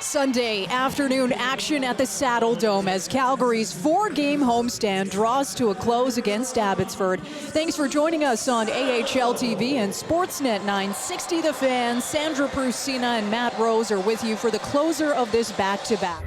Sunday afternoon action at the Saddledome as Calgary's 4-game homestand draws to a close against Abbotsford. Thanks for joining us on AHL TV and Sportsnet 960 The Fan. Sandra Prusina and Matt Rose are with you for the closer of this back-to-back.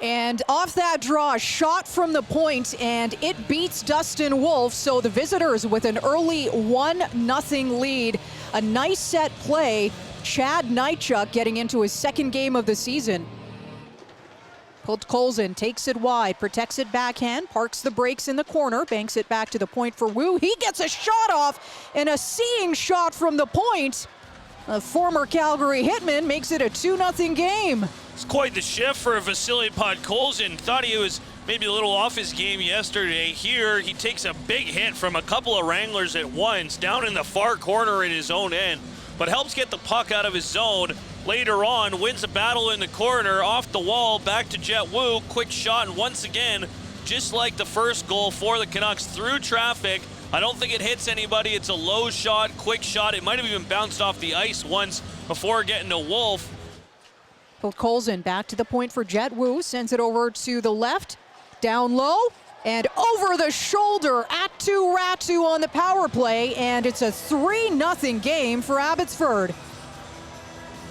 And off that draw, shot from the point, and it beats Dustin Wolf. So the visitors with an early 1-0 lead. A nice set play. Chad Nychuk getting into his second game of the season. Colson takes it wide, protects it backhand, parks the brakes in the corner, banks it back to the point for Wu. He gets a shot off, and a seeing shot from the point. A former Calgary hitman makes it a 2-0 game. It's quite the shift for Vasily Podkolzin. Thought he was maybe a little off his game yesterday. Here, he takes a big hit from a couple of Wranglers at once, down in the far corner in his own end, but helps get the puck out of his zone. Later on, wins a battle in the corner, off the wall, back to Jet Wu, quick shot, and once again, just like the first goal for the Canucks, through traffic. I don't think it hits anybody. It's a low shot, quick shot. It might have even bounced off the ice once before getting to Wolf. Colson back to the point for Jet Wu, sends it over to the left, down low, and over the shoulder at Ratu on the power play, and it's a 3-0 game for Abbotsford.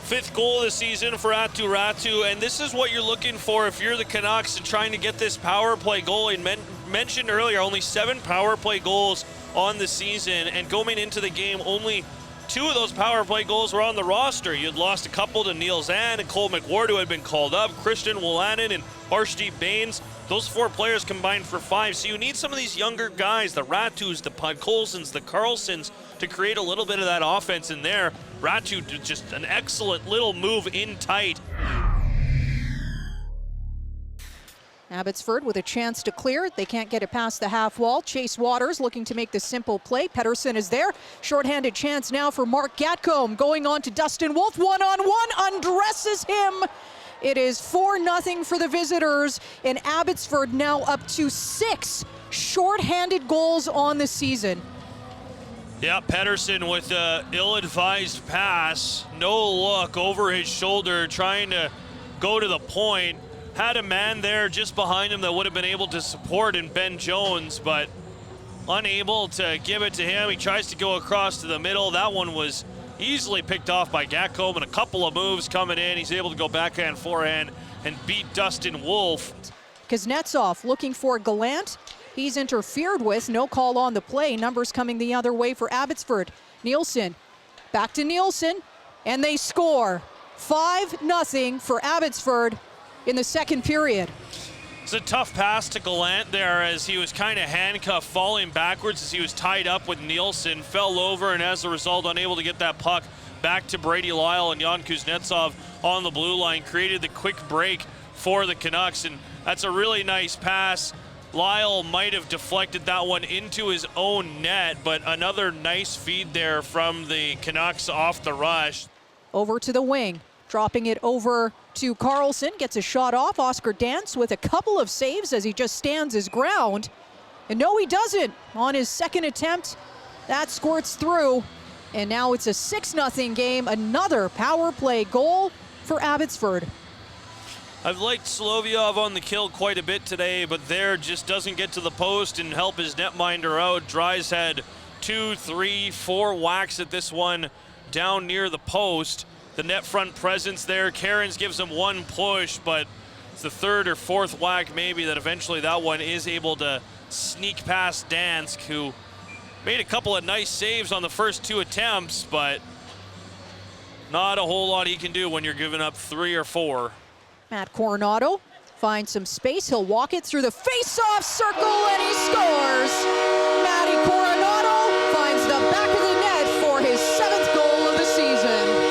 5th goal of the season for Ratu, and this is what you're looking for if you're the Canucks and trying to get this power play goal. And mentioned earlier, only 7 power play goals on the season, and going into the game, only 2 of those power play goals were on the roster. You'd lost a couple to Neil Zan and Cole McWard, who had been called up, Christian Wolanin and Arshdeep Bains. Those 4 players combined for 5. So you need some of these younger guys, the Ratus, the Podkolzins, the Carlsons, to create a little bit of that offense in there. Ratu did just an excellent little move in tight. Abbotsford with a chance to clear. They can't get it past the half wall. Chase Waters looking to make the simple play. Pettersson is there. Shorthanded chance now for Mark Gatcomb. Going on to Dustin Wolf. One-on-one. Undresses him. It is 4-0 for the visitors. And Abbotsford now up to 6 shorthanded goals on the season. Yeah, Pettersson with an ill-advised pass. No look over his shoulder, trying to go to the point. Had a man there just behind him that would have been able to support in Ben Jones, but unable to give it to him. He tries to go across to the middle. That one was easily picked off by Gatcomb, and a couple of moves coming in. He's able to go backhand, forehand, and beat Dustin Wolf. Kuznetsov looking for Gallant. He's interfered with. No call on the play. Numbers coming the other way for Abbotsford. Nielsen. Back to Nielsen. And they score. 5-0 for Abbotsford in the second period. It's a tough pass to Gallant there as he was kind of handcuffed, falling backwards as he was tied up with Nielsen. Fell over, and as a result, unable to get that puck back to Brady Lyle, and Jan Kuznetsov on the blue line created the quick break for the Canucks, and that's a really nice pass. Lyle might have deflected that one into his own net, but another nice feed there from the Canucks off the rush. Over to the wing, dropping it over to Carlson, gets a shot off. Oscar Dance with a couple of saves as he just stands his ground. And no, he doesn't. On his second attempt, that squirts through. And now it's a 6-0 game. Another power play goal for Abbotsford. I've liked Solovyov on the kill quite a bit today, but there just doesn't get to the post and help his netminder out. Dries had 2, 3, 4 whacks at this one down near the post. The net front presence there. Cairns gives him 1 push, but it's the 3rd or 4th whack maybe that eventually that one is able to sneak past Dansk, who made a couple of nice saves on the first 2 attempts, but not a whole lot he can do when you're giving up 3 or 4. Matt Coronato finds some space. He'll walk it through the face-off circle, and he scores. Matty Coronato finds the back of the net for his 7th goal of the season.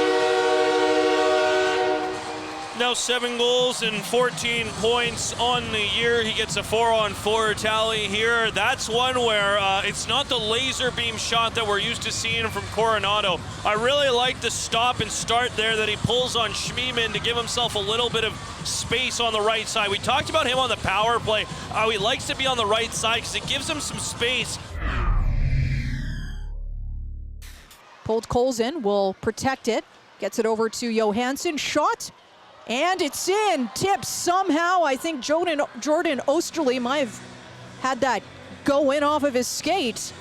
Now 7 goals and 14 points on the year. He gets a 4-on-4 tally here. That's one where it's not the laser beam shot that we're used to seeing from Coronato. I really like the stop and start there that he pulls on Schmiemann to give himself a little bit of space on the right side. We talked about him on the power play, how he likes to be on the right side because it gives him some space. Colt Colson will protect it. Gets it over to Johansson. Shot. And it's in. Tips somehow. I think Jordan Osterley might have had that go in off of his skate.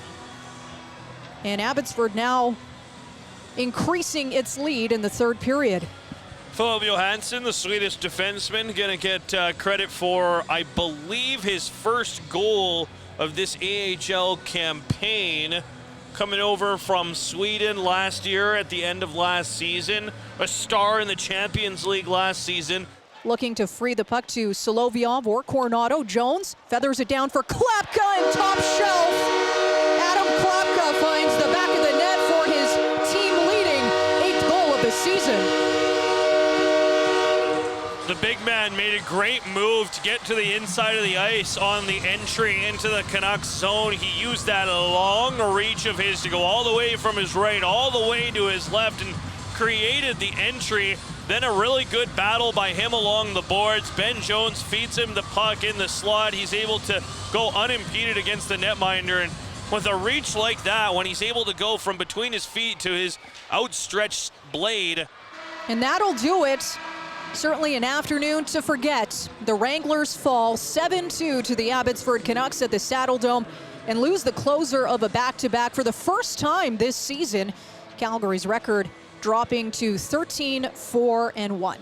And Abbotsford now increasing its lead in the third period. Philip Johansson, the Swedish defenseman, going to get credit for, I believe, his first goal of this AHL campaign. Coming over from Sweden last year at the end of last season. A star in the Champions League last season. Looking to free the puck to Solovyov or Coronato. Jones feathers it down for Klapka and top shelf. Adam Klapka finds the back of the net for his team-leading 8th goal of the season. The big man made a great move to get to the inside of the ice on the entry into the Canucks zone. He used that long reach of his to go all the way from his right, all the way to his left, and created the entry. Then a really good battle by him along the boards. Ben Jones feeds him the puck in the slot. He's able to go unimpeded against the netminder. And with a reach like that, when he's able to go from between his feet to his outstretched blade. And that'll do it. Certainly an afternoon to forget. The Wranglers fall 7-2 to the Abbotsford Canucks at the Saddledome and lose the closer of a back-to-back for the first time this season. Calgary's record dropping to 13-4-1.